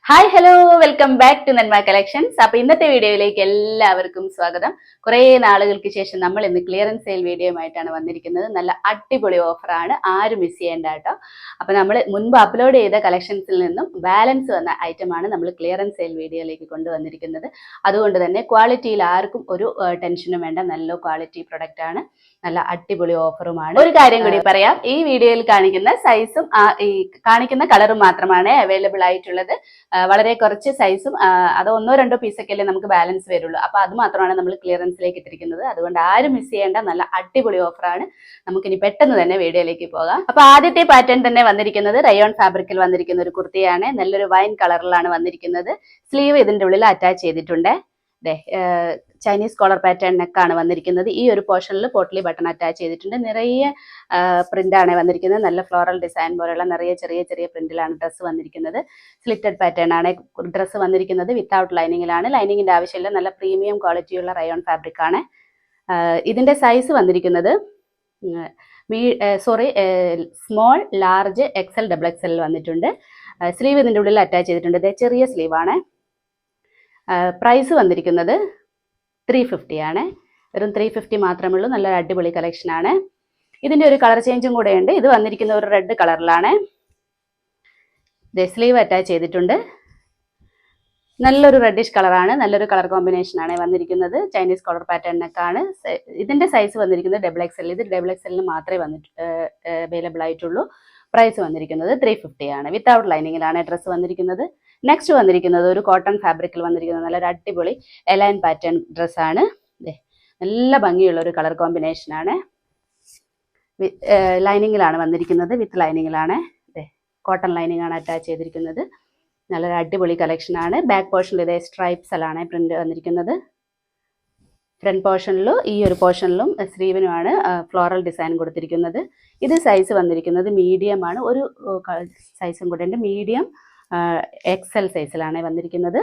Hi hello welcome back to Nanma collections. അപ്പൊ ഇന്നത്തെ വീഡിയോയിലേക്ക് എല്ലാവർക്കും സ്വാഗതം. കുറെ നാളുകൾക്ക് ശേഷം നമ്മൾ ഇന്ന് ക്ലിയറൻസ് സെയിൽ വീഡിയോയുമായിട്ടാണ് വന്നിരിക്കുന്നത്. നല്ല അടിപൊളി ഓഫറാണ്, ആരും മിസ് ചെയ്യേണ്ട കേട്ടോ. അപ്പൊ നമ്മൾ മുൻപ് അപ്ലോഡ് ചെയ്ത കളക്ഷൻസിൽ നിന്നും ബാലൻസ് വന്ന ഐറ്റമാണ് നമ്മൾ ക്ലിയറൻസ് സെയിൽ വീഡിയോയിലേക്ക് കൊണ്ടുവന്നിരിക്കുന്നത്. അതുകൊണ്ട് തന്നെ ക്വാളിറ്റിയിൽ ആർക്കും ഒരു ടെൻഷനും വേണ്ട, നല്ല ക്വാളിറ്റി പ്രൊഡക്റ്റ് ആണ്, നല്ല അടിപൊളി ഓഫറുമാണ്. ഒരു കാര്യം കൂടി പറയാം, ഈ വീഡിയോയിൽ കാണിക്കുന്ന സൈസും ഈ കാണിക്കുന്ന കളറും മാത്രമാണ് അവൈലബിൾ ആയിട്ടുള്ളത്. വളരെ കുറച്ച് സൈസും അത് ഒന്നോ രണ്ടോ പീസൊക്കെ അല്ലേ നമുക്ക് ബാലൻസ് വരുള്ളൂ. അപ്പൊ അത് മാത്രമാണ് നമ്മൾ ക്ലിയറൻസിലേക്ക് ഇട്ടിരിക്കുന്നത്. അതുകൊണ്ട് ആരും മിസ് ചെയ്യേണ്ട നല്ല അടിപൊളി ഓഫറാണ്. നമുക്കിനി പെട്ടെന്ന് തന്നെ വീഡിയോയിലേക്ക് പോകാം. അപ്പൊ ആദ്യത്തെ പാറ്റേൺ തന്നെ വന്നിരിക്കുന്നത് റയോൺ ഫാബ്രിക്കിൽ വന്നിരിക്കുന്ന ഒരു കുർത്തിയാണ്. നല്ലൊരു വൈൻ കളറിലാണ് വന്നിരിക്കുന്നത്. സ്ലീവ് ഇതിന്റെ ഉള്ളിൽ അറ്റാച്ച് ചെയ്തിട്ടുണ്ട്. ചൈനീസ് കോളർ പാറ്റേൺ നെക്കാണ് വന്നിരിക്കുന്നത്. ഈ ഒരു പോർഷനിൽ പോട്ട്ലി ബട്ടൺ അറ്റാച്ച് ചെയ്തിട്ടുണ്ട്. നിറയെ പ്രിന്റാണ് വന്നിരിക്കുന്നത്. നല്ല ഫ്ലോറൽ ഡിസൈൻ പോലെയുള്ള നിറയെ ചെറിയ ചെറിയ പ്രിന്റിലാണ് ഡ്രസ്സ് വന്നിരിക്കുന്നത്. സ്ലിറ്റഡ് പാറ്റേൺ ആണ് ഡ്രസ്സ് വന്നിരിക്കുന്നത്. വിത്തൗട്ട് ലൈനിങ്ങിലാണ്. ലൈനിങ്ങിന്റെ ആവശ്യമില്ല. നല്ല പ്രീമിയം ക്വാളിറ്റിയുള്ള റയോൺ ഫാബ്രിക് ആണ്. ഇതിന്റെ സൈസ് വന്നിരിക്കുന്നത് small, large, XL, double XL വന്നിട്ടുണ്ട്. സ്ലീവ് ഇതിന്റെ ഉള്ളിൽ അറ്റാച്ച് ചെയ്തിട്ടുണ്ട്. ഇത് ചെറിയ സ്ലീവാണ്. പ്രൈസ് വന്നിരിക്കുന്നത് 350 ആണ്. വെറും 350 മാത്രമേ ഉള്ളൂ. നല്ല അടിപൊളി കളക്ഷൻ ആണ്. ഇതിന്റെ ഒരു കളർ ചേഞ്ചും കൂടെ ഉണ്ട്. ഇത് വന്നിരിക്കുന്ന ഒരു റെഡ് കളറിലാണ്. സ്ലീവ് അറ്റാച്ച് ചെയ്തിട്ടുണ്ട്. നല്ലൊരു റെഡിഷ് കളറാണ്. നല്ലൊരു കളർ കോമ്പിനേഷൻ ആണ് വന്നിരിക്കുന്നത്. ചൈനീസ് കോളർ പാറ്റേണിനൊക്കെയാണ്. ഇതിന്റെ സൈസ് വന്നിരിക്കുന്നത് ഡബിൾ എക്സൽ. ഇത് ഡബിൾ എക്സലിന് മാത്രമേ അവൈലബിൾ ആയിട്ടുള്ളൂ. പ്രൈസ് വന്നിരിക്കുന്നത് 350 ആണ്. വിത്തൗട്ട് ലൈനിങ്ങിലാണ് ഡ്രസ്സ് വന്നിരിക്കുന്നത്. നെക്സ്റ്റ് വന്നിരിക്കുന്നത് ഒരു കോട്ടൺ ഫാബ്രിക്കിൽ വന്നിരിക്കുന്നത് നല്ലൊരു അടിപൊളി എലൈൻ പാറ്റേൺ ഡ്രസ്സാണ്. നല്ല ഭംഗിയുള്ള ഒരു കളർ കോമ്പിനേഷൻ ആണ്. ലൈനിങ്ങിലാണ് വന്നിരിക്കുന്നത്. വിത്ത് ലൈനിങ്ങിലാണ്. കോട്ടൺ ലൈനിങ് ആണ് അറ്റാച്ച് ചെയ്തിരിക്കുന്നത്. നല്ലൊരു അടിപൊളി കളക്ഷൻ ആണ്. ബാക്ക് പോർഷനിൽ ഇതേ സ്ട്രൈപ്സിലാണ് പ്രിന്റ് വന്നിരിക്കുന്നത്. ഫ്രണ്ട് പോർഷനിലും ഈ ഒരു പോർഷനിലും സ്ലീവിനുമാണ് ഫ്ലോറൽ ഡിസൈൻ കൊടുത്തിരിക്കുന്നത്. ഇത് സൈസ് വന്നിരിക്കുന്നത് മീഡിയം ആണ്. ഒരു സൈസും കൂടെ ഉണ്ട്. മീഡിയം എക്സൽ സൈസിലാണ് വന്നിരിക്കുന്നത്.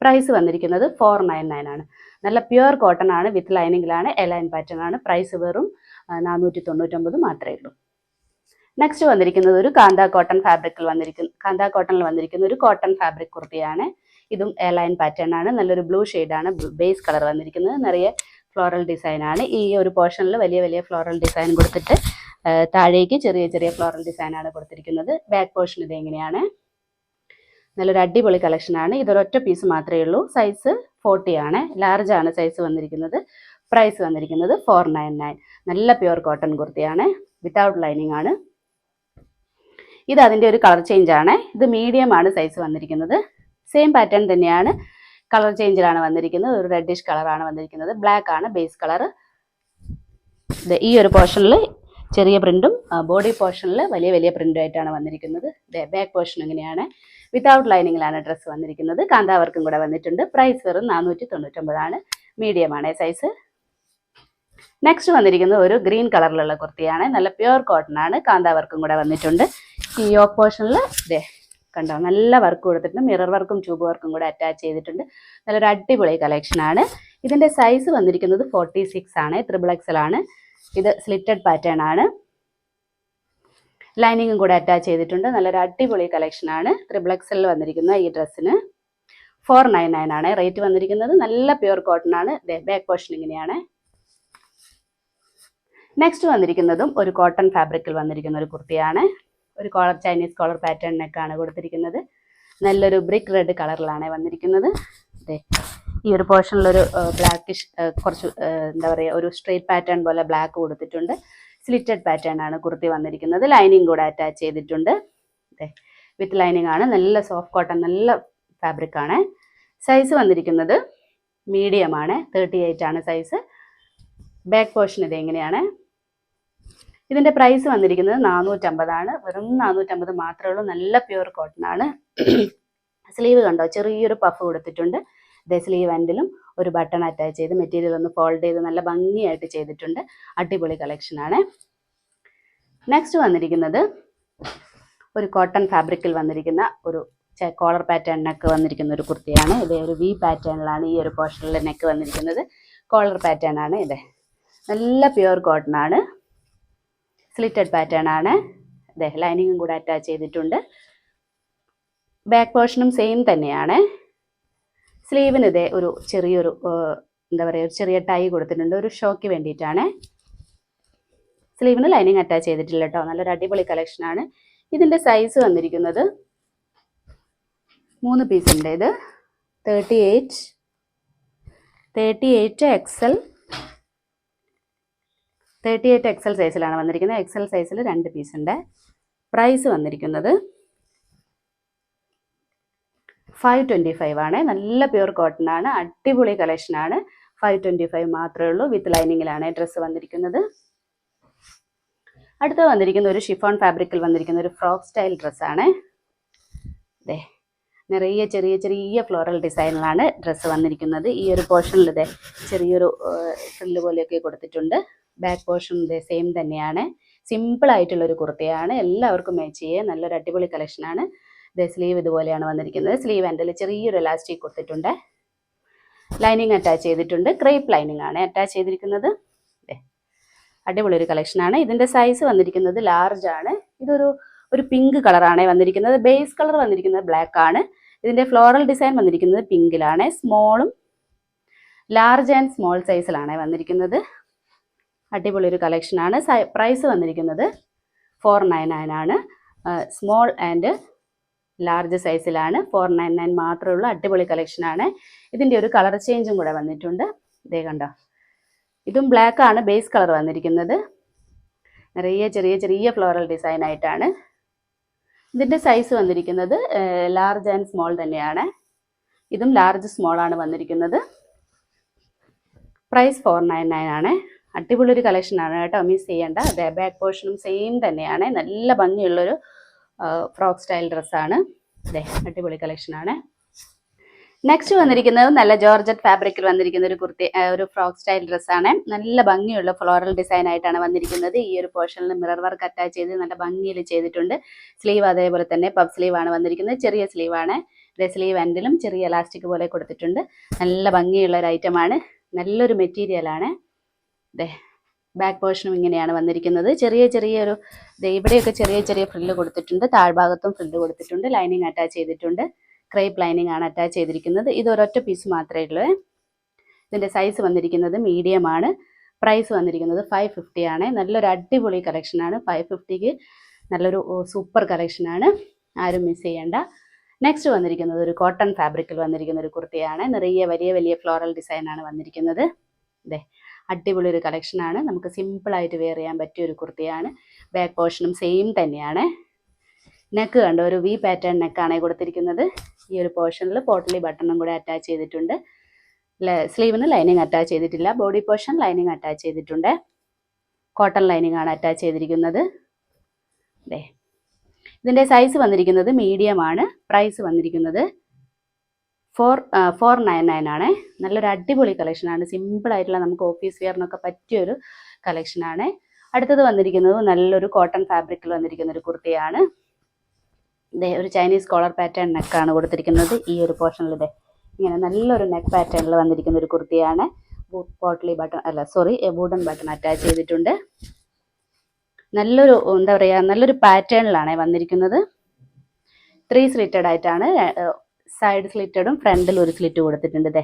പ്രൈസ് വന്നിരിക്കുന്നത് 499 ആണ്. നല്ല പ്യുവർ കോട്ടൺ ആണ്. വിത്ത് ലൈനിങ്ങിലാണ്. എലൈൻ പാറ്റേൺ ആണ്. പ്രൈസ് വെറും 499 മാത്രമേ ഉള്ളൂ. നെക്സ്റ്റ് വന്നിരിക്കുന്നത് ഒരു കാന്ത കോട്ടണിൽ വന്നിരിക്കുന്ന ഒരു കോട്ടൺ ഫാബ്രിക് കുർത്തിയാണ്. ഇതും എലൈൻ പാറ്റേൺ ആണ്. നല്ലൊരു ബ്ലൂ ആണ് ബേസ് കളർ വന്നിരിക്കുന്നത്. നിറയെ ഫ്ലോറൽ ഡിസൈൻ ആണ്. ഈ ഒരു പോർഷനിൽ വലിയ വലിയ ഫ്ലോറൽ ഡിസൈൻ കൊടുത്തിട്ട് താഴേക്ക് ചെറിയ ചെറിയ ഫ്ലോറൽ ഡിസൈൻ ആണ് കൊടുത്തിരിക്കുന്നത്. ബാക്ക് പോർഷൻ ഇത് എങ്ങനെയാണ്. നല്ലൊരു അടിപൊളി കളക്ഷൻ ആണ്. ഇതൊരൊറ്റ പീസ് മാത്രമേ ഉള്ളൂ. സൈസ് 40 ആണ്. ലാർജ് ആണ് സൈസ് വന്നിരിക്കുന്നത്. പ്രൈസ് വന്നിരിക്കുന്നത് 499. നല്ല പ്യുവർ കോട്ടൺ കുർത്തിയാണ്. വിത്തൗട്ട് ലൈനിങ് ആണ്. ഇത് അതിൻ്റെ ഒരു കളർ ചേഞ്ച് ആണ്. ഇത് മീഡിയം ആണ് സൈസ് വന്നിരിക്കുന്നത്. സെയിം പാറ്റേൺ തന്നെയാണ്. കളർ ചേഞ്ചിലാണ് വന്നിരിക്കുന്നത്. ഒരു റെഡിഷ് കളറാണ് വന്നിരിക്കുന്നത്. ബ്ലാക്ക് ആണ് ബേസ് കളർ. ഈ ഒരു പോർഷനിൽ ചെറിയ പ്രിന്റും ബോഡി പോർഷനിൽ വലിയ വലിയ പ്രിന്റും ആയിട്ടാണ് വന്നിരിക്കുന്നത്. ബാക്ക് പോർഷൻ ഇങ്ങനെയാണ്. വിത്തൗട്ട് ലൈനിങ്ങിലാണ് ഡ്രസ്സ് വന്നിരിക്കുന്നത്. കാന്താവർക്കും കൂടെ വന്നിട്ടുണ്ട്. പ്രൈസ് വെറും 499 ആണ്. മീഡിയം ആണ് സൈസ്. നെക്സ്റ്റ് വന്നിരിക്കുന്നത് ഒരു ഗ്രീൻ കളറിലുള്ള കുർത്തിയാണ്. നല്ല പ്യുവർ കോട്ടൺ ആണ്. കാന്താവർക്കും കൂടെ വന്നിട്ടുണ്ട്. ഈ യോക്ക് പോർഷനിൽ കണ്ടോ നല്ല വർക്ക് കൊടുത്തിട്ടുണ്ട്. മിറർ വർക്കും ട്യൂബ് വർക്കും കൂടെ അറ്റാച്ച് ചെയ്തിട്ടുണ്ട്. നല്ലൊരു അടിപൊളി കളക്ഷൻ ആണ്. ഇതിന്റെ സൈസ് വന്നിരിക്കുന്നത് 46 ആണ്. ട്രിപ്പിൾ എക്സൽ ആണ്. ഇത് സ്ലിറ്റഡ് പാറ്റേൺ ആണ്. ലൈനിങ്ങും കൂടെ അറ്റാച്ച് ചെയ്തിട്ടുണ്ട്. നല്ലൊരു അടിപൊളി കളക്ഷൻ ആണ്. ട്രിപ്പിൾ എക്സലിൽ വന്നിരിക്കുന്ന ഈ ഡ്രസ്സിന് 499 ആണ് റേറ്റ് വന്നിരിക്കുന്നത്. നല്ല പ്യുവർ കോട്ടൺ ആണ്. ബാക്ക് പോർഷൻ ഇങ്ങനെയാണ്. നെക്സ്റ്റ് വന്നിരിക്കുന്നതും ഒരു കോട്ടൺ ഫാബ്രിക്കിൽ വന്നിരിക്കുന്ന ഒരു കുർത്തിയാണ്. ഒരു ചൈനീസ് കോളർ പാറ്റേണിനൊക്കെയാണ് കൊടുത്തിരിക്കുന്നത്. നല്ലൊരു ബ്രിക്ക് റെഡ് കളറിലാണ് വന്നിരിക്കുന്നത്. ഈ ഒരു പോർഷനിലൊരു ബ്ലാക്കിഷ് കുറച്ച് എന്താ പറയുക ഒരു സ്ട്രെയിറ്റ് പാറ്റേൺ പോലെ ബ്ലാക്ക് കൊടുത്തിട്ടുണ്ട്. സ്ലിറ്റഡ് പാറ്റേൺ ആണ് കുർത്തി വന്നിരിക്കുന്നത്. ലൈനിങ് കൂടെ അറ്റാച്ച് ചെയ്തിട്ടുണ്ട്. വിത്ത് ലൈനിങ് ആണ്. നല്ല സോഫ്റ്റ് കോട്ടൺ നല്ല ഫാബ്രിക് ആണ്. സൈസ് വന്നിരിക്കുന്നത് മീഡിയം ആണ്. 38 ആണ് സൈസ്. ബാക്ക് പോർഷൻ ഇത് എങ്ങനെയാണ്. ഇതിന്റെ പ്രൈസ് വന്നിരിക്കുന്നത് 450 ആണ്. വെറും 450 മാത്രമേ ഉള്ളൂ. നല്ല പ്യുവർ കോട്ടൺ ആണ്. സ്ലീവ് കണ്ടോ ചെറിയൊരു പഫ് കൊടുത്തിട്ടുണ്ട്. സ്ലീവ് എൻഡിലും ഒരു ബട്ടൺ അറ്റാച്ച് ചെയ്ത് മെറ്റീരിയൽ ഒന്ന് ഫോൾഡ് ചെയ്ത് നല്ല ഭംഗിയായിട്ട് ചെയ്തിട്ടുണ്ട്. അടിപൊളി കളക്ഷൻ ആണ്. നെക്സ്റ്റ് വന്നിരിക്കുന്നത് ഒരു കോട്ടൺ ഫാബ്രിക്കിൽ വന്നിരിക്കുന്ന ഒരു കോളർ പാറ്റേൺ നെക്ക് വന്നിരിക്കുന്ന ഒരു കുർത്തിയാണ്. ഇത് ഒരു വി പാറ്റേണിലാണ് ഈ ഒരു പോർഷനിൽ നെക്ക് വന്നിരിക്കുന്നത്. കോളർ പാറ്റേൺ ആണ്. ഇത് നല്ല പ്യുവർ കോട്ടൺ ആണ്. സ്ലിറ്റഡ് പാറ്റേൺ ആണ്. ലൈനിങ്ങും കൂടെ അറ്റാച്ച് ചെയ്തിട്ടുണ്ട്. ബാക്ക് പോർഷനും സെയിം തന്നെയാണ്. സ്ലീവിന് ഇതേ ഒരു ചെറിയൊരു എന്താ പറയുക, ഒരു ചെറിയ ടൈ കൊടുത്തിട്ടുണ്ട്, ഒരു ഷോയ്ക്ക് വേണ്ടിയിട്ടാണ്. സ്ലീവിന് ലൈനിങ് അറ്റാച്ച് ചെയ്തിട്ടില്ല കേട്ടോ. നല്ലൊരു അടിപൊളി കളക്ഷനാണ്. ഇതിൻ്റെ സൈസ് വന്നിരിക്കുന്നത് 3 പീസ് ഉണ്ട്. ഇത് 38 XL 38 XL സൈസിലാണ് വന്നിരിക്കുന്നത്. XL സൈസിൽ 2 പീസ് ഉണ്ട്. പ്രൈസ് വന്നിരിക്കുന്നത് 525 ആണ്. നല്ല പ്യൂർ കോട്ടൺ ആണ്, അടിപൊളി കളക്ഷനാണ്. 525 മാത്രമേ ഉള്ളൂ. വിത്ത് ലൈനിങ്ങിലാണ് ഡ്രസ്സ് വന്നിരിക്കുന്നത്. അടുത്ത് വന്നിരിക്കുന്ന ഒരു ഷിഫോൺ ഫാബ്രിക്കിൽ വന്നിരിക്കുന്ന ഒരു ഫ്രോക്ക് സ്റ്റൈൽ ഡ്രസ്സാണ്. അതെ, നിറയെ ചെറിയ ചെറിയ ഫ്ലോറൽ ഡിസൈനിലാണ് ഡ്രസ്സ് വന്നിരിക്കുന്നത്. ഈ ഒരു പോർഷനിൽ ഇതേ ചെറിയൊരു ഫ്രില്ല് പോലെയൊക്കെ കൊടുത്തിട്ടുണ്ട്. ബാക്ക് പോർഷൻ ഇതേ സെയിം തന്നെയാണ്. സിമ്പിൾ ആയിട്ടുള്ളൊരു കുർത്തയാണ്, എല്ലാവർക്കും മാച്ച് ചെയ്യുക. നല്ലൊരു അടിപൊളി കളക്ഷനാണ്. ഇതേ സ്ലീവ് ഇതുപോലെയാണ് വന്നിരിക്കുന്നത്. സ്ലീവ് എൻഡിൽ ചെറിയൊരു ഇലാസ്റ്റിക് കൊടുത്തിട്ടുണ്ട്. ലൈനിങ് അറ്റാച്ച് ചെയ്തിട്ടുണ്ട്. ക്രേപ്പ് ലൈനിങ് ആണ് അറ്റാച്ച് ചെയ്തിരിക്കുന്നത്. അടിപൊളി ഒരു കളക്ഷനാണ്. ഇതിൻ്റെ സൈസ് വന്നിരിക്കുന്നത് ലാർജ് ആണ്. ഒരു പിങ്ക് കളറാണ് വന്നിരിക്കുന്നത്. ബേസ് കളർ വന്നിരിക്കുന്നത് ബ്ലാക്ക് ആണ്. ഇതിൻ്റെ ഫ്ലോറൽ ഡിസൈൻ വന്നിരിക്കുന്നത് പിങ്കിലാണ്. ലാർജ് ആൻഡ് സ്മോൾ സൈസിലാണ് വന്നിരിക്കുന്നത്. അടിപൊളി ഒരു കളക്ഷനാണ്. പ്രൈസ് വന്നിരിക്കുന്നത് 499 ആണ്. സ്മോൾ ആൻഡ് ലാർജ് സൈസിലാണ്. 499 മാത്രമേ ഉള്ളൂ. അടിപൊളി കളക്ഷനാണ്. ഇതിൻ്റെ ഒരു കളർ ചേഞ്ചും കൂടെ വന്നിട്ടുണ്ട്. ഇതേ കണ്ടോ, ഇതും ബ്ലാക്ക് ആണ് ബേസ് കളർ വന്നിരിക്കുന്നത്. നിറയെ ചെറിയ ചെറിയ ഫ്ലോറൽ ഡിസൈൻ ആയിട്ടാണ്. ഇതിൻ്റെ സൈസ് വന്നിരിക്കുന്നത് ലാർജ് ആൻഡ് സ്മോൾ തന്നെയാണ്. ഇതും ലാർജ് സ്മോൾ ആണ് വന്നിരിക്കുന്നത്. പ്രൈസ് 499 ആണ്. അടിപൊളി ഒരു കളക്ഷനാണ് കേട്ടോ, മിസ് ചെയ്യേണ്ട. അതെ, ബാക്ക് പോർഷനും സെയിം തന്നെയാണ്. നല്ല ഭംഗിയുള്ളൊരു ഫ്രോക്ക് സ്റ്റൈൽ ഡ്രസ്സാണ്. അതെ, അടിപൊളി കളക്ഷനാണ്. നെക്സ്റ്റ് വന്നിരിക്കുന്നത് നല്ല ജോർജറ്റ് ഫാബ്രിക്കിൽ വന്നിരിക്കുന്ന ഒരു ഫ്രോക്ക് സ്റ്റൈൽ ഡ്രസ്സാണ്. നല്ല ഭംഗിയുള്ള ഫ്ലോറൽ ഡിസൈൻ ആയിട്ടാണ് വന്നിരിക്കുന്നത്. ഈ ഒരു പോർഷനിൽ മിറർ വർക്ക് അറ്റാച്ച് ചെയ്ത് നല്ല ഭംഗിയിൽ ചെയ്തിട്ടുണ്ട്. സ്ലീവ് അതേപോലെ തന്നെ പഫ് സ്ലീവ് ആണ് വന്നിരിക്കുന്നത്. ചെറിയ സ്ലീവാണ്. സ്ലീവ് എൻഡിലും ചെറിയ ഇലാസ്റ്റിക് പോലെ കൊടുത്തിട്ടുണ്ട്. നല്ല ഭംഗിയുള്ള ഒരു ഐറ്റമാണ്. നല്ലൊരു മെറ്റീരിയലാണ്. ബാക്ക് പോർഷനും ഇങ്ങനെയാണ് വന്നിരിക്കുന്നത്. ചെറിയൊരു ഇവിടെയൊക്കെ ചെറിയ ഫ്രില്ല് കൊടുത്തിട്ടുണ്ട്. താഴ്ഭാഗത്തും ഫ്രില്ല് കൊടുത്തിട്ടുണ്ട്. ലൈനിങ് അറ്റാച്ച് ചെയ്തിട്ടുണ്ട്. ക്രേപ്പ് ലൈനിങ് ആണ് അറ്റാച്ച് ചെയ്തിരിക്കുന്നത്. ഇത് ഒരൊറ്റ പീസ് മാത്രമേ ഉള്ളൂ. ഇതിൻ്റെ സൈസ് വന്നിരിക്കുന്നത് മീഡിയം ആണ്. പ്രൈസ് വന്നിരിക്കുന്നത് 550 ആണ്. നല്ലൊരു അടിപൊളി കളക്ഷനാണ്. 550ക്ക് നല്ലൊരു സൂപ്പർ കളക്ഷനാണ്. ആരും മിസ് ചെയ്യേണ്ട. നെക്സ്റ്റ് വന്നിരിക്കുന്നത് ഒരു കോട്ടൺ ഫാബ്രിക്കിൽ വന്നിരിക്കുന്ന ഒരു കുർത്തിയാണ്. നിറയെ വലിയ ഫ്ലോറൽ ഡിസൈനാണ് വന്നിരിക്കുന്നത്. അടിപൊളി ഒരു കളക്ഷനാണ്. നമുക്ക് സിമ്പിളായിട്ട് വെയർ ചെയ്യാൻ പറ്റിയ ഒരു കുർത്തിയാണ്. ബാക്ക് പോർഷനും സെയിം തന്നെയാണ്. നെക്ക് കണ്ടോ, ഒരു വി പാറ്റേൺ നെക്കാണ് കൊടുത്തിരിക്കുന്നത്. ഈ ഒരു പോർഷനിൽ പോട്ടലി ബട്ടണും കൂടെ അറ്റാച്ച് ചെയ്തിട്ടുണ്ട്. സ്ലീവിന് ലൈനിങ് അറ്റാച്ച് ചെയ്തിട്ടില്ല. ബോഡി പോർഷൻ ലൈനിങ് അറ്റാച്ച് ചെയ്തിട്ടുണ്ട്. കോട്ടൺ ലൈനിങ് ആണ് അറ്റാച്ച് ചെയ്തിരിക്കുന്നത്. ഇതിൻ്റെ സൈസ് വന്നിരിക്കുന്നത് മീഡിയം ആണ്. പ്രൈസ് വന്നിരിക്കുന്നത് 499 ആണ്. നല്ലൊരു അടിപൊളി കളക്ഷനാണ്. സിമ്പിളായിട്ടുള്ള നമുക്ക് ഓഫീസ് വെയറിനൊക്കെ പറ്റിയൊരു കളക്ഷനാണ്. അടുത്തത് വന്നിരിക്കുന്നത് നല്ലൊരു കോട്ടൺ ഫാബ്രിക്കിൽ വന്നിരിക്കുന്ന ഒരു കുർത്തിയാണ്. ഒരു ചൈനീസ് കോളർ പാറ്റേൺ നെക്കാണ് കൊടുത്തിരിക്കുന്നത്. ഈ ഒരു പോർഷനിൽ ഇങ്ങനെ നല്ലൊരു നെക്ക് പാറ്റേണിൽ വന്നിരിക്കുന്ന ഒരു കുർത്തിയാണ്. വുഡൻ ബട്ടൺ അറ്റാച്ച് ചെയ്തിട്ടുണ്ട്. നല്ലൊരു പാറ്റേണിലാണ് വന്നിരിക്കുന്നത്. 3 സ്ലിറ്റഡ് ആയിട്ടാണ്. സൈഡ് സ്ലിറ്റഡും ഫ്രണ്ടിൽ ഒരു സ്ലിറ്റ് കൊടുത്തിട്ടുണ്ട്.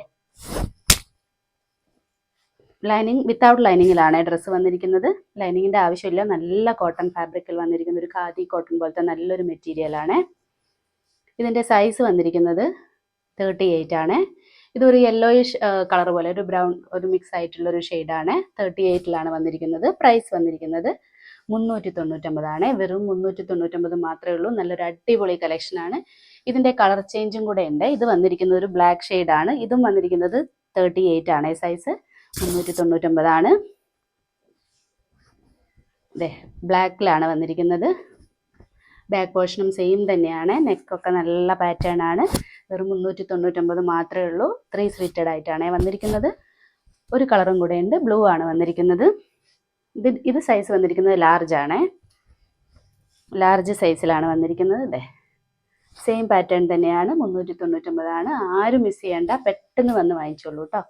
ലൈനിങ് വിത്തൗട്ട് ലൈനിങ്ങിലാണ് ഡ്രസ്സ് വന്നിരിക്കുന്നത്. ലൈനിങ്ങിൻ്റെ ആവശ്യമില്ല. നല്ല കോട്ടൺ ഫാബ്രിക്കിൽ വന്നിരിക്കുന്ന ഒരു ഖാദി കോട്ടൺ പോലത്തെ നല്ലൊരു മെറ്റീരിയലാണ്. ഇതിൻ്റെ സൈസ് വന്നിരിക്കുന്നത് 38 ആണ്. ഇതൊരു യെല്ലോയിഷ് കളർ പോലെ ഒരു ബ്രൗൺ ഒരു മിക്സ് ആയിട്ടുള്ളൊരു ഷെയ്ഡാണ്. 38ലാണ് വന്നിരിക്കുന്നത്. പ്രൈസ് വന്നിരിക്കുന്നത് 399 ആണ്. വെറും 399 മാത്രമേ ഉള്ളൂ. നല്ലൊരു അടിപൊളി കളക്ഷനാണ്. ഇതിൻ്റെ കളർ ചേഞ്ചും കൂടെ ഉണ്ട്. ഇത് വന്നിരിക്കുന്നത് ഒരു ബ്ലാക്ക് ഷെയ്ഡാണ്. ഇതും വന്നിരിക്കുന്നത് 38 ആണ്. സൈസ് 399 ആണ്. ബ്ലാക്കിലാണ് വന്നിരിക്കുന്നത്. ബാക്ക് പോർഷനും സെയിം തന്നെയാണ്. നെക്കൊക്കെ നല്ല പാറ്റേൺ ആണ്. വെറും 399 മാത്രമേ ഉള്ളൂ. 3 സ്ലിറ്റഡ് ആയിട്ടാണ് വന്നിരിക്കുന്നത്. ഒരു കളറും കൂടെ ഉണ്ട്. ബ്ലൂ ആണ് വന്നിരിക്കുന്നത്. ഇത് സൈസ് വന്നിരിക്കുന്നത് ലാർജ് ആണ്. ലാർജ് സൈസിലാണ് വന്നിരിക്കുന്നത്. സെയിം പാറ്റേൺ തന്നെയാണ്. 399 ആണ്. ആരും മിസ് ചെയ്യേണ്ട. പെട്ടെന്ന് വന്ന് വാങ്ങിച്ചോളൂ കേട്ടോ.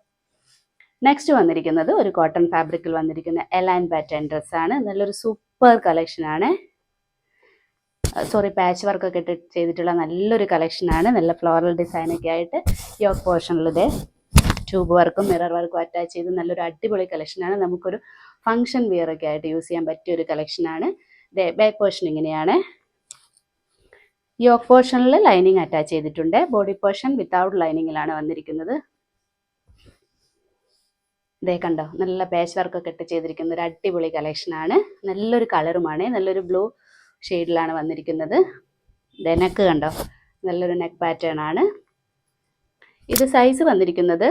നെക്സ്റ്റ് വന്നിരിക്കുന്നത് ഒരു കോട്ടൺ ഫാബ്രിക്കിൽ വന്നിരിക്കുന്ന എലൈൻ പാറ്റേൺ ഡ്രസ്സാണ്. നല്ലൊരു സൂപ്പർ കളക്ഷനാണ്. പാച്ച് വർക്കൊക്കെ ഇട്ട് ചെയ്തിട്ടുള്ള നല്ലൊരു കളക്ഷനാണ്. നല്ല ഫ്ലോറൽ ഡിസൈനൊക്കെ ആയിട്ട് യോക്ക് പോർഷനിൽ ഇതേ ട്യൂബ് വർക്കും മിറർ വർക്കും അറ്റാച്ച് ചെയ്ത് നല്ലൊരു അടിപൊളി കളക്ഷനാണ്. നമുക്കൊരു ഫംഗ്ഷൻ വെയർ ഒക്കെ ആയിട്ട് യൂസ് ചെയ്യാൻ പറ്റിയ ഒരു കളക്ഷനാണ്. ഇതേ ബാക്ക് പോർഷൻ ഇങ്ങനെയാണ്. യോക്ക് പോർഷനിൽ ലൈനിങ് അറ്റാച്ച് ചെയ്തിട്ടുണ്ട്. ബോഡി പോർഷൻ വിത്തൗട്ട് ലൈനിങ്ങിലാണ് വന്നിരിക്കുന്നത്. ഇതേ കണ്ടോ, നല്ല പാച്ച് വർക്കൊക്കെ ഇട്ട് ചെയ്തിരിക്കുന്ന ഒരു അടിപൊളി കളക്ഷനാണ്. നല്ലൊരു കളറുമാണ്, നല്ലൊരു ബ്ലൂ ഷെയ്ഡിലാണ് വന്നിരിക്കുന്നത്. നെക്ക് കണ്ടോ, നല്ലൊരു നെക്ക് പാറ്റേൺ ആണ്. ഇത് സൈസ് വന്നിരിക്കുന്നത്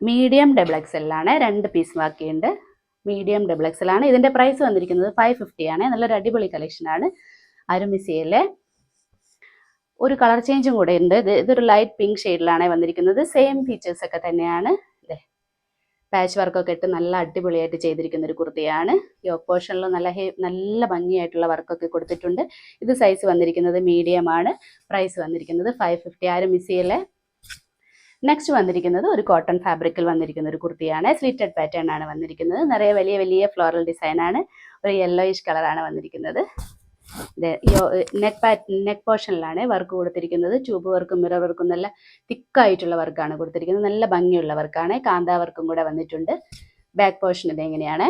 മീഡിയം ഡബിൾ എക്സൽ ആണ്. 2 പീസ് ബാക്കിയുണ്ട്. മീഡിയം ഡബിൾ എക്സൽ ആണ്. ഇതിൻ്റെ പ്രൈസ് വന്നിരിക്കുന്നത് 550 ആണ്. നല്ലൊരു അടിപൊളി കളക്ഷനാണ്, ആരും മിസ് ചെയ്യല്ലേ. ഒരു കളർ ചേഞ്ചും കൂടെ ഉണ്ട്. ഇതൊരു ലൈറ്റ് പിങ്ക് ഷെയ്ഡിലാണ് വന്നിരിക്കുന്നത്. സെയിം ഫീച്ചേഴ്സ് ഒക്കെ തന്നെയാണ്. പാച്ച് വർക്കൊക്കെ ഇട്ട് നല്ല അടിപൊളിയായിട്ട് ചെയ്തിരിക്കുന്ന ഒരു കുർത്തിയാണ്. യോക്ക് പോർഷനിൽ നല്ല ഭംഗിയായിട്ടുള്ള വർക്കൊക്കെ കൊടുത്തിട്ടുണ്ട്. ഇത് സൈസ് വന്നിരിക്കുന്നത് മീഡിയം ആണ്. പ്രൈസ് വന്നിരിക്കുന്നത് 550. ആരും മിസ് ചെയ്യല്ലേ. നെക്സ്റ്റ് വന്നിരിക്കുന്നത് ഒരു കോട്ടൺ ഫാബ്രിക്കിൽ വന്നിരിക്കുന്ന ഒരു കുർത്തിയാണ്. സ്ലിറ്റഡ് പാറ്റേൺ ആണ് വന്നിരിക്കുന്നത്. നിറയെ വലിയ വലിയ ഫ്ലോറൽ ഡിസൈൻ ആണ്. ഒരു യെല്ലോയിഷ് കളറാണ് വന്നിരിക്കുന്നത്. നെക്ക് പോർഷനിലാണ് വർക്ക് കൊടുത്തിരിക്കുന്നത്. ട്യൂബ് വർക്കും മിറർ വർക്കും നല്ല തിക്കായിട്ടുള്ള വർക്കാണ് കൊടുത്തിരിക്കുന്നത്. നല്ല ഭംഗിയുള്ള വർക്കാണ്. കാന്താ വർക്കും കൂടെ വന്നിട്ടുണ്ട്. ബാക്ക് പോർഷൻ ഇത് എങ്ങനെയാണ്,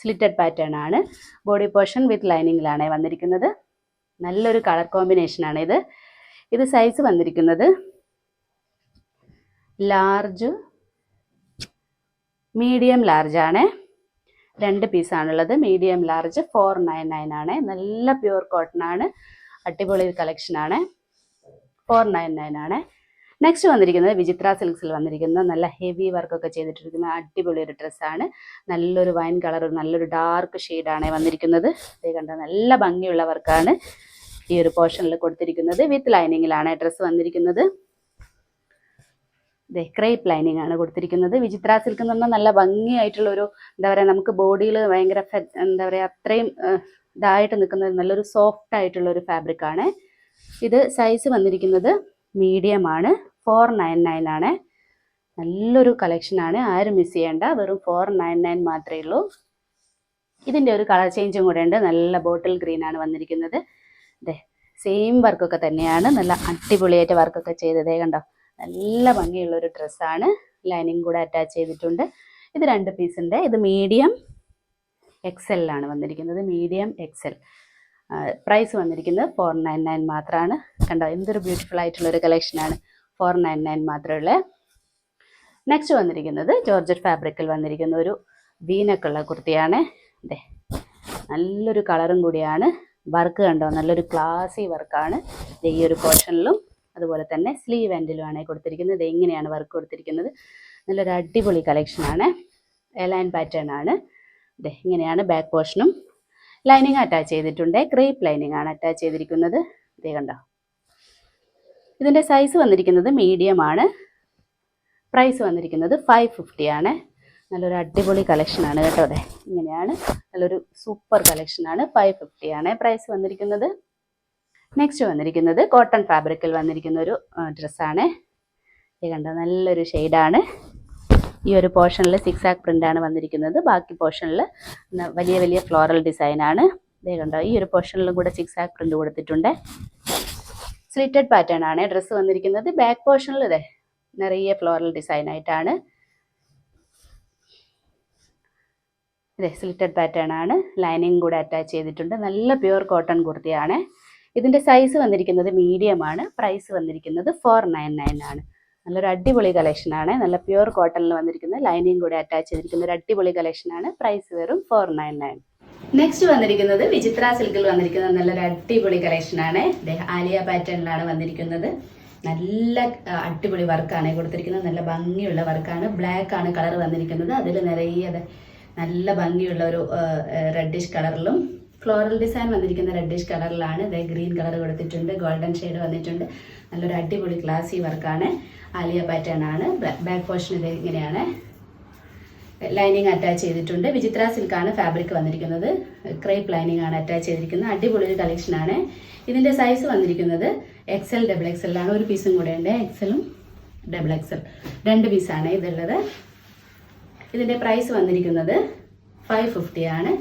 സ്ലിറ്റഡ് പാറ്റേൺ ആണ്. ബോഡി പോർഷൻ വിത്ത് ലൈനിങ്ങിലാണ് വന്നിരിക്കുന്നത്. നല്ലൊരു കളർ കോമ്പിനേഷൻ ആണ് ഇത്. ഇത് സൈസ് വന്നിരിക്കുന്നത് ലാർജ് മീഡിയം ലാർജ് ആണ്. 2 പീസാണുള്ളത്. മീഡിയം ലാർജ് 499 ആണ്. നല്ല പ്യുവർ കോട്ടൺ ആണ്. അടിപൊളി കളക്ഷൻ ആണ്. 499 ആണ്. നെക്സ്റ്റ് വന്നിരിക്കുന്നത് വിചിത്ര സിൽക്സിൽ വന്നിരിക്കുന്ന നല്ല ഹെവി വർക്കൊക്കെ ചെയ്തിട്ടിരിക്കുന്ന അടിപൊളി ഒരു ഡ്രസ്സാണ്. നല്ലൊരു വൈൻ കളർ, നല്ലൊരു ഡാർക്ക് ഷെയ്ഡാണ് വന്നിരിക്കുന്നത്. ഇത് കണ്ട നല്ല ഭംഗിയുള്ള വർക്കാണ് ഈ ഒരു പോർഷനിൽ കൊടുത്തിരിക്കുന്നത്. വിത്ത് ലൈനിങ്ങിലാണ് ഡ്രസ്സ് വന്നിരിക്കുന്നത്. ക്രേപ്പ് ലൈനിങ് ആണ് കൊടുത്തിരിക്കുന്നത്. വിചിത്ര സിൽക്ക് എന്ന് പറഞ്ഞാൽ നല്ല ഭംഗിയായിട്ടുള്ള ഒരു എന്താ പറയുക, നമുക്ക് ബോഡിയിൽ ഭയങ്കര എന്താ പറയുക അത്രയും ഇതായിട്ട് നിൽക്കുന്ന നല്ലൊരു സോഫ്റ്റ് ആയിട്ടുള്ള ഒരു ഫാബ്രിക് ആണ്. ഇത് സൈസ് വന്നിരിക്കുന്നത് മീഡിയം ആണ്. 499 ആണ്. നല്ലൊരു കളക്ഷനാണ്, ആരും മിസ് ചെയ്യേണ്ട. വെറും 499 മാത്രമേ ഉള്ളൂ. ഇതിൻ്റെ ഒരു കളർ ചേഞ്ചും കൂടെ ഉണ്ട്. നല്ല ബോട്ടിൽ ഗ്രീൻ ആണ് വന്നിരിക്കുന്നത്. സെയിം വർക്കൊക്കെ തന്നെയാണ്. നല്ല അടിപൊളിയായിട്ട് വർക്കൊക്കെ ചെയ്തതേ കണ്ടോ, നല്ല ഭംഗിയുള്ള ഒരു ഡ്രസ്സാണ്. ലൈനിങ് കൂടെ അറ്റാച്ച് ചെയ്തിട്ടുണ്ട്. ഇത് 2 പീസിൻ്റെ. ഇത് മീഡിയം എക്സെല്ലാണ് വന്നിരിക്കുന്നത്. Medium excel. പ്രൈസ് വന്നിരിക്കുന്നത് 499 മാത്രമാണ്. കണ്ടോ, എന്തൊരു ബ്യൂട്ടിഫുൾ ആയിട്ടുള്ള ഒരു കളക്ഷനാണ്. 499 മാത്രമേ ഉള്ളൂ. നെക്സ്റ്റ് വന്നിരിക്കുന്നത് ജോർജറ്റ് ഫാബ്രിക്കിൽ വന്നിരിക്കുന്ന ഒരു വീനക്കുള്ള കുർത്തിയാണ്. നല്ലൊരു കളറും കൂടിയാണ്. വർക്ക് കണ്ടോ, നല്ലൊരു ക്ലാസി വർക്കാണ് ഈ ഒരു പോർഷനിലും. അതുപോലെ തന്നെ സ്ലീവ് എൻഡിലുമാണ് കൊടുത്തിരിക്കുന്നത്. ഇത് എങ്ങനെയാണ് വർക്ക് കൊടുത്തിരിക്കുന്നത്, നല്ലൊരു അടിപൊളി കളക്ഷനാണ്. എലൈൻ പാറ്റേൺ ആണ്. ഇങ്ങനെയാണ് ബാക്ക് പോർഷനും. ലൈനിങ് അറ്റാച്ച് ചെയ്തിട്ടുണ്ട്. ക്രേപ്പ് ലൈനിങ് ആണ് അറ്റാച്ച് ചെയ്തിരിക്കുന്നത്. ഇതേ കണ്ടോ. ഇതിൻ്റെ സൈസ് വന്നിരിക്കുന്നത് മീഡിയം ആണ്. പ്രൈസ് വന്നിരിക്കുന്നത് 550 ആണ്. നല്ലൊരു അടിപൊളി കളക്ഷനാണ് കേട്ടോ. ഇങ്ങനെയാണ് നല്ലൊരു സൂപ്പർ കളക്ഷനാണ്. 550 ആണ് പ്രൈസ് വന്നിരിക്കുന്നത്. നെക്സ്റ്റ് വന്നിരിക്കുന്നത് കോട്ടൺ ഫാബ്രിക്കിൽ വന്നിരിക്കുന്ന ഒരു ഡ്രസ്സാണ്. ഇത് കണ്ടോ, നല്ലൊരു ഷെയ്ഡാണ്. ഈ ഒരു പോർഷനിൽ സിക്സാക് പ്രിൻ്റാണ് വന്നിരിക്കുന്നത്. ബാക്കി പോർഷനിൽ വലിയ വലിയ ഫ്ലോറൽ ഡിസൈനാണ്. ഇത് കണ്ടോ, ഈ ഒരു പോർഷനിലും കൂടെ സിക്സാക് പ്രിൻ്റ് കൊടുത്തിട്ടുണ്ട്. സ്ലിറ്റഡ് പാറ്റേൺ ആണ് ഡ്രസ്സ് വന്നിരിക്കുന്നത്. ബാക്ക് പോർഷനിൽ നിറയെ ഫ്ലോറൽ ഡിസൈനായിട്ടാണ്. സ്ലിറ്റഡ് പാറ്റേൺ ആണ്. ലൈനിങ് കൂടെ അറ്റാച്ച് ചെയ്തിട്ടുണ്ട്. നല്ല പ്യുവർ കോട്ടൺ കുർത്തിയാണ്. ഇതിൻ്റെ സൈസ് വന്നിരിക്കുന്നത് മീഡിയം ആണ്. പ്രൈസ് വന്നിരിക്കുന്നത് 499 ആണ്. നല്ലൊരു അടിപൊളി കളക്ഷനാണ്. നല്ല പ്യുവർ കോട്ടണിൽ വന്നിരിക്കുന്ന ലൈനിങ് കൂടെ അറ്റാച്ച് ചെയ്തിരിക്കുന്ന ഒരു അടിപൊളി കളക്ഷനാണ്. പ്രൈസ് വെറും 499. നെക്സ്റ്റ് വന്നിരിക്കുന്നത് വിചിത്ര സിൽക്കിൽ വന്നിരിക്കുന്ന നല്ലൊരു അടിപൊളി കളക്ഷനാണ്. ആലിയ പാറ്റേണിലാണ് വന്നിരിക്കുന്നത്. നല്ല അടിപൊളി വർക്കാണ് കൊടുത്തിരിക്കുന്നത്. നല്ല ഭംഗിയുള്ള വർക്കാണ്. ബ്ലാക്ക് ആണ് കളർ വന്നിരിക്കുന്നത്. അതിൽ നിറയെ നല്ല ഭംഗിയുള്ള ഒരു റെഡിഷ് കളറിലും ഫ്ലോറൽ ഡിസൈൻ വന്നിരിക്കുന്ന റെഡിഷ് കളറിലാണ്. ഗ്രീൻ കളർ കൊടുത്തിട്ടുണ്ട്. ഗോൾഡൻ ഷെയ്ഡ് വന്നിട്ടുണ്ട്. നല്ലൊരു അടിപൊളി ക്ലാസി വർക്കാണ്. ആലിയ പാറ്റേൺ ആണ്. ബാക്ക് പോർഷൻ ഇത് ഇങ്ങനെയാണ്. ലൈനിങ് അറ്റാച്ച് ചെയ്തിട്ടുണ്ട്. വിചിത്ര സിൽക്കാണ് ഫാബ്രിക് വന്നിരിക്കുന്നത്. ക്രേപ്പ് ലൈനിങ് ആണ് അറ്റാച്ച് ചെയ്തിരിക്കുന്നത്. അടിപൊളി ഒരു കളക്ഷനാണ്. ഇതിൻ്റെ സൈസ് വന്നിരിക്കുന്നത് എക്സൽ ഡബിൾ എക്സലാണ്. ഒരു പീസും കൂടെ ഉണ്ട്. എക്സലും ഡബിൾ എക്സൽ 2 പീസാണ് ഇതുള്ളത്. ഇതിൻ്റെ പ്രൈസ് വന്നിരിക്കുന്നത് 550 ആണ്.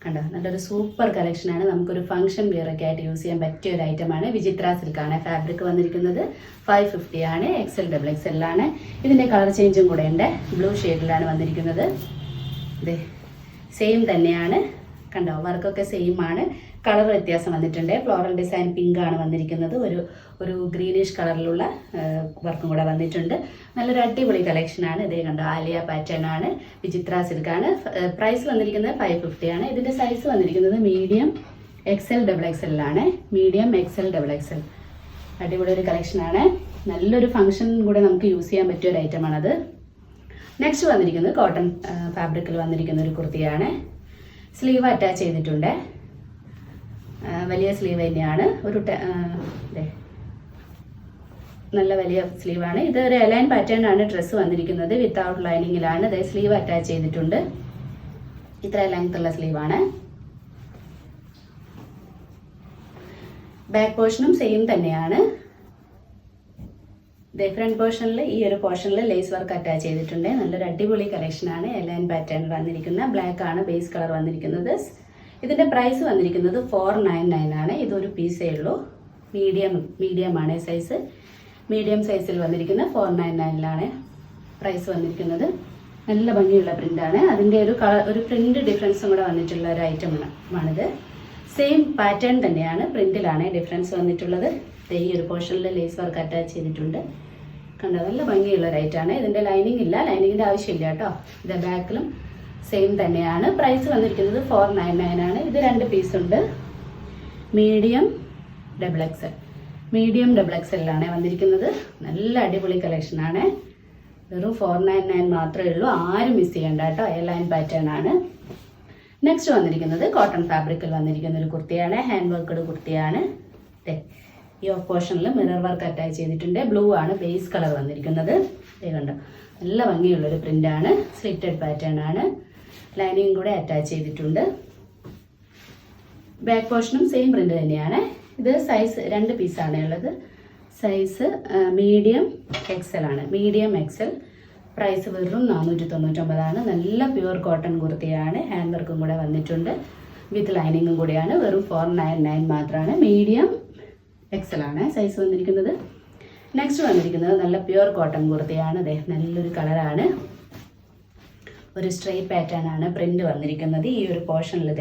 കണ്ടോ, നല്ലൊരു സൂപ്പർ കളക്ഷനാണ്. നമുക്കൊരു ഫംഗ്ഷൻ വെയർ ഒക്കെ ആയിട്ട് യൂസ് ചെയ്യാൻ പറ്റിയ ഒരു ഐറ്റമാണ്. വിചിത്ര സിൽക്കാണ് ഫാബ്രിക് വന്നിരിക്കുന്നത്. 550 ആണ്. XL ആണ്. ഇതിൻ്റെ കളർ ചേഞ്ചും കൂടെ ഉണ്ട്. ബ്ലൂ ഷെയ്ഡിലാണ് വന്നിരിക്കുന്നത്. ഇതേ സെയിം തന്നെയാണ്. കണ്ടോ, വർക്കൊക്കെ സെയിം ആണ്. കളർ വ്യത്യാസം വന്നിട്ടുണ്ട്. ഫ്ലോറൽ ഡിസൈൻ പിങ്ക് ആണ് വന്നിരിക്കുന്നത്. ഒരു ഗ്രീനിഷ് കളറിലുള്ള വർക്കും കൂടെ വന്നിട്ടുണ്ട്. നല്ലൊരു അടിപൊളി കളക്ഷനാണ്. ഇതേ കണ്ടോ, ആലിയ പാറ്റേൺ ആണ്. വിചിത്ര സിൽക്കാണ്. പ്രൈസ് വന്നിരിക്കുന്നത് 550 ആണ്. ഇതിൻ്റെ സൈസ് വന്നിരിക്കുന്നത് മീഡിയം XL ആണ്. Medium XL. അടിപൊളി ഒരു കളക്ഷനാണ്. നല്ലൊരു ഫംഗ്ഷൻ കൂടെ നമുക്ക് യൂസ് ചെയ്യാൻ പറ്റിയ ഒരു ഐറ്റമാണത്. നെക്സ്റ്റ് വന്നിരിക്കുന്നത് കോട്ടൺ ഫാബ്രിക്കിൽ വന്നിരിക്കുന്ന ഒരു കുർത്തിയാണ്. സ്ലീവ് അറ്റാച്ച് ചെയ്തിട്ടുണ്ട്. വലിയ സ്ലീവ് തന്നെയാണ്. നല്ല വലിയ സ്ലീവാണ്. ഇത് ഒരു എലൈൻ പാറ്റേൺ ആണ് ഡ്രസ്സ് വന്നിരിക്കുന്നത്. വിത്തൗട്ട് ലൈനിങ്ങിലാണ്. ഇത് സ്ലീവ് അറ്റാച്ച് ചെയ്തിട്ടുണ്ട്. ഇത്ര ലെങ്ത് ഉള്ള സ്ലീവാണ്. ബാക്ക് പോർഷനും സെയിം തന്നെയാണ്. ഫ്രണ്ട് പോർഷനിൽ ഈ ഒരു പോർഷനിൽ ലേസ് വർക്ക് അറ്റാച്ച് ചെയ്തിട്ടുണ്ട്. നല്ലൊരു അടിപൊളി കളക്ഷനാണ്. എലൈൻ പാറ്റേൺ വന്നിരിക്കുന്ന ബ്ലാക്ക് ആണ് ബേസ് കളർ വന്നിരിക്കുന്നത്. ഇതിൻ്റെ പ്രൈസ് വന്നിരിക്കുന്നത് 499 ആണ്. ഇതൊരു പീസേ ഉള്ളൂ. മീഡിയം ആണ് സൈസ്. മീഡിയം സൈസിൽ വന്നിരിക്കുന്ന 499 പ്രൈസ് വന്നിരിക്കുന്നത്. നല്ല ഭംഗിയുള്ള പ്രിൻ്റാണ്. അതിൻ്റെ ഒരു പ്രിൻ്റ് ഡിഫറൻസും കൂടെ വന്നിട്ടുള്ള ഒരു ഐറ്റമാണിത്. സെയിം പാറ്റേൺ തന്നെയാണ്. പ്രിൻറ്റിലാണ് ഡിഫറൻസ് വന്നിട്ടുള്ളത്. ഈ ഒരു പോർഷനിൽ ലേസ് വർക്ക് അറ്റാച്ച് ചെയ്തിട്ടുണ്ട്. കണ്ടോ, നല്ല ഭംഗിയുള്ള ഒരു ഐറ്റമാണ്. ഇതിൻ്റെ ലൈനിങ് ഇല്ല. ലൈനിങ്ങിൻ്റെ ആവശ്യമില്ല കേട്ടോ. ഇത് ബാക്കിലും സെയിം തന്നെയാണ്. പ്രൈസ് വന്നിരിക്കുന്നത് 499 ആണ്. ഇത് 2 പീസുണ്ട്. മീഡിയം XL ആണ് വന്നിരിക്കുന്നത്. നല്ല അടിപൊളി കളക്ഷനാണ്. വെറും 499 മാത്രമേ ഉള്ളൂ. ആരും മിസ് ചെയ്യണ്ട കേട്ടോ. എലൈൻ പാറ്റേൺ ആണ്. നെക്സ്റ്റ് വന്നിരിക്കുന്നത് കോട്ടൺ ഫാബ്രിക്കിൽ വന്നിരിക്കുന്ന ഒരു കുർത്തിയാണ്. ഹാൻഡ് വർക്കഡ് കുർത്തിയാണ്. ഈ പോർഷനിൽ മിറർ വർക്ക് അറ്റാച്ച് ചെയ്തിട്ടുണ്ട്. ബ്ലൂ ആണ് ബേസ് കളർ വന്നിരിക്കുന്നത്. കണ്ടോ, നല്ല ഭംഗിയുള്ളൊരു പ്രിൻ്റാണ്. സ്ലിറ്റഡ് പാറ്റേൺ ആണ്. ലൈനിങ് കൂടെ അറ്റാച്ച് ചെയ്തിട്ടുണ്ട്. ബാക്ക് പോർഷനും സെയിം പ്രിൻ്റ് തന്നെയാണ്. ഇത് സൈസ് 2 പീസാണ് ഉള്ളത്. സൈസ് മീഡിയം XL ആണ്. Medium XL. പ്രൈസ് വെറും 499 ആണ്. നല്ല പ്യുവർ കോട്ടൺ കുർത്തിയാണ്. ഹാൻഡ് വർക്കും കൂടെ വന്നിട്ടുണ്ട്. വിത്ത് ലൈനിങ്ങും കൂടിയാണ്. വെറും 499 മാത്രമാണ്. മീഡിയം XL ആണ് സൈസ് വന്നിരിക്കുന്നത്. നെക്സ്റ്റ് വന്നിരിക്കുന്നത് നല്ല പ്യുവർ കോട്ടൺ കുർത്തിയാണ്. അതെ, നല്ലൊരു കളറാണ്. ഒരു സ്ട്രെയിറ്റ് പാറ്റേൺ ആണ് പ്രിന്റ് വന്നിരിക്കുന്നത്. ഈ ഒരു പോർഷനിൽ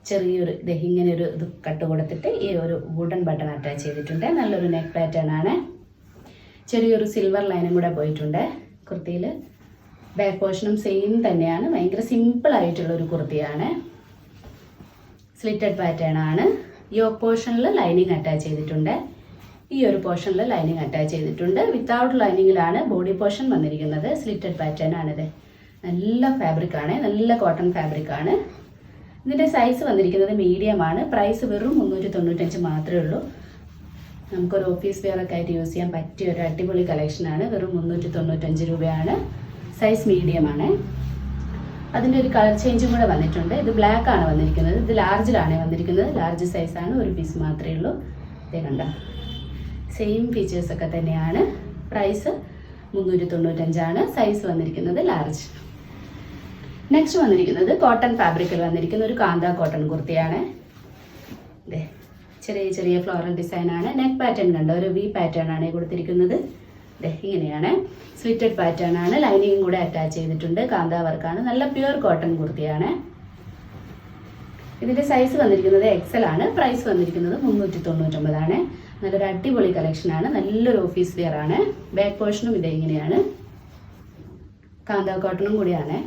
ചെറിയൊരു ഇങ്ങനെ ഒരു ഇത് കട്ട് കൊടുത്തിട്ട് ഈ ഒരു വുഡൻ ബട്ടൺ അറ്റാച്ച് ചെയ്തിട്ടുണ്ട്. നല്ലൊരു നെക്ക് പാറ്റേൺ ആണ്. ചെറിയൊരു സിൽവർ ലൈനും കൂടെ പോയിട്ടുണ്ട് കുർത്തിയിൽ. ബാക്ക് പോർഷനും സെയിം തന്നെയാണ്. ഭയങ്കര സിമ്പിൾ ആയിട്ടുള്ള ഒരു കുർത്തിയാണ്. സ്ലിറ്റഡ് പാറ്റേൺ ആണ്. യോക്ക് പോർഷനിൽ ലൈനിങ് അറ്റാച്ച് ചെയ്തിട്ടുണ്ട്. ഈ ഒരു പോർഷനിൽ ലൈനിങ് അറ്റാച്ച് ചെയ്തിട്ടുണ്ട്. വിത്തൗട്ട് ലൈനിങ്ങിലാണ് ബോഡി പോർഷൻ വന്നിരിക്കുന്നത്. സ്ലിറ്റഡ് പാറ്റേൺ ആണിത്. നല്ല ഫാബ്രിക് ആണ്. നല്ല കോട്ടൺ ഫാബ്രിക് ആണ്. ഇതിൻ്റെ സൈസ് വന്നിരിക്കുന്നത് മീഡിയം ആണ്. പ്രൈസ് വെറും 395 മാത്രമേ ഉള്ളൂ. നമുക്കൊരു ഓഫീസ് വെയർ ഒക്കെ ആയിട്ട് യൂസ് ചെയ്യാൻ പറ്റിയ ഒരു അടിപൊളി കളക്ഷനാണ്. വെറും 395 രൂപയാണ്. സൈസ് മീഡിയം ആണ്. അതിൻ്റെ ഒരു കളർ ചേഞ്ചും കൂടെ വന്നിട്ടുണ്ട്. ഇത് ബ്ലാക്ക് ആണ് വന്നിരിക്കുന്നത്. ഇത് ലാർജിലാണ് വന്നിരിക്കുന്നത്. ലാർജ് സൈസാണ്. ഒരു പീസ് മാത്രമേ ഉള്ളൂ. ഇതേ കണ്ട, സെയിം ഫീച്ചേഴ്സൊക്കെ തന്നെയാണ്. പ്രൈസ് 395 ആണ്. സൈസ് വന്നിരിക്കുന്നത് ലാർജ്. നെക്സ്റ്റ് വന്നിരിക്കുന്നത് കോട്ടൺ ഫാബ്രിക്കിൽ വന്നിരിക്കുന്ന ഒരു കാന്ത കോട്ടൺ കുർത്തിയാണ്. ഇതേ ചെറിയ ചെറിയ ഫ്ലോറൽ ഡിസൈനാണ്. നെക്ക് പാറ്റേൺ കണ്ടോ, ഒരു വി പാറ്റേൺ ആണ് കൊടുത്തിരിക്കുന്നത്. ഇങ്ങനെയാണ്. സ്ലിറ്റഡ് പാറ്റേൺ ആണ്. ലൈനിങ്ങും കൂടെ അറ്റാച്ച് ചെയ്തിട്ടുണ്ട്. കാന്ത വർക്കാണ്. നല്ല പ്യുവർ കോട്ടൺ കുർത്തിയാണ്. ഇതിന്റെ സൈസ് വന്നിരിക്കുന്നത് XL ആണ്. പ്രൈസ് വന്നിരിക്കുന്നത് 399 ആണ്. നല്ലൊരു അടിപൊളി കളക്ഷനാണ്. നല്ലൊരു ഓഫീസ് വെയർ ആണ്. ബാക്ക് പോർഷനും ഇങ്ങനെയാണ്. കാന്ത കോട്ടണും കൂടിയാണ്.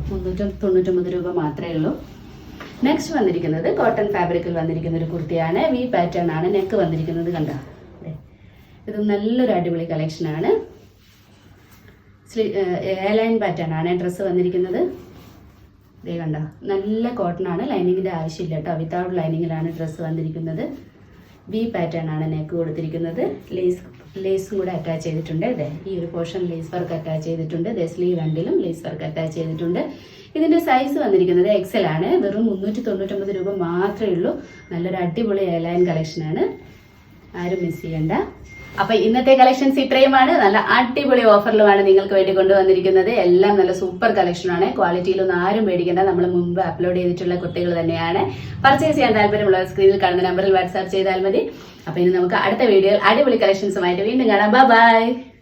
399 രൂപ മാത്രമേ ഉള്ളൂ. നെക്സ്റ്റ് വന്നിരിക്കുന്നത് കോട്ടൺ ഫാബ്രിക്കിൽ വന്നിരിക്കുന്ന ഒരു കുർത്തിയാണ്. വി പാറ്റേൺ ആണ് നെക്ക് വന്നിരിക്കുന്നത്. കണ്ടോ, ഇത് നല്ലൊരു അടിപൊളി കളക്ഷനാണ്. എയർലൈൻ പാറ്റേൺ ആണ് ഡ്രസ്സ് വന്നിരിക്കുന്നത്. ഇതേ കണ്ടോ, നല്ല കോട്ടൺ ആണ്. ലൈനിങ്ങിൻ്റെ ആവശ്യമില്ല കേട്ടോ. വിത്തൗട്ട് ലൈനിങ്ങിലാണ് ഡ്രസ്സ് വന്നിരിക്കുന്നത്. വി പാറ്റേൺ ആണ് നെക്ക് കൊടുത്തിരിക്കുന്നത്. ലേസും കൂടെ അറ്റാച്ച് ചെയ്തിട്ടുണ്ട്. ഇതേ ഈ ഒരു പോർഷൻ ലേസ് വർക്ക് അറ്റാച്ച് ചെയ്തിട്ടുണ്ട്. സ്ലീവ് രണ്ടിലും ലേസ് വർക്ക് അറ്റാച്ച് ചെയ്തിട്ടുണ്ട്. ഇതിൻ്റെ സൈസ് വന്നിരിക്കുന്നത് XL ആണ്. വെറും 399 രൂപ മാത്രമേ ഉള്ളൂ. നല്ലൊരു അടിപൊളി എയർലൈൻ കളക്ഷനാണ്. ആരും മിസ് ചെയ്യണ്ട. അപ്പൊ ഇന്നത്തെ കളക്ഷൻസ് ഇത്രയുമാണ്. നല്ല അടിപൊളി ഓഫറിലുമാണ് നിങ്ങൾക്ക് വേണ്ടി കൊണ്ടുവന്നിരിക്കുന്നത്. എല്ലാം നല്ല സൂപ്പർ കളക്ഷനാണ്. ക്വാളിറ്റിയിലൊന്നും ആരും പേടിക്കേണ്ട. നമ്മൾ മുമ്പ് അപ്ലോഡ് ചെയ്തിട്ടുള്ള കുർത്തികൾ തന്നെയാണ്. പർച്ചേസ് ചെയ്യാൻ താല്പര്യമുള്ളവർ സ്ക്രീനിൽ കാണുന്ന നമ്പറിൽ വാട്സാപ്പ് ചെയ്താൽ മതി. അപ്പൊ ഇനി നമുക്ക് അടുത്ത വീഡിയോയിൽ അടിപൊളി കളക്ഷൻസുമായിട്ട് വീണ്ടും കാണാം. ബൈ.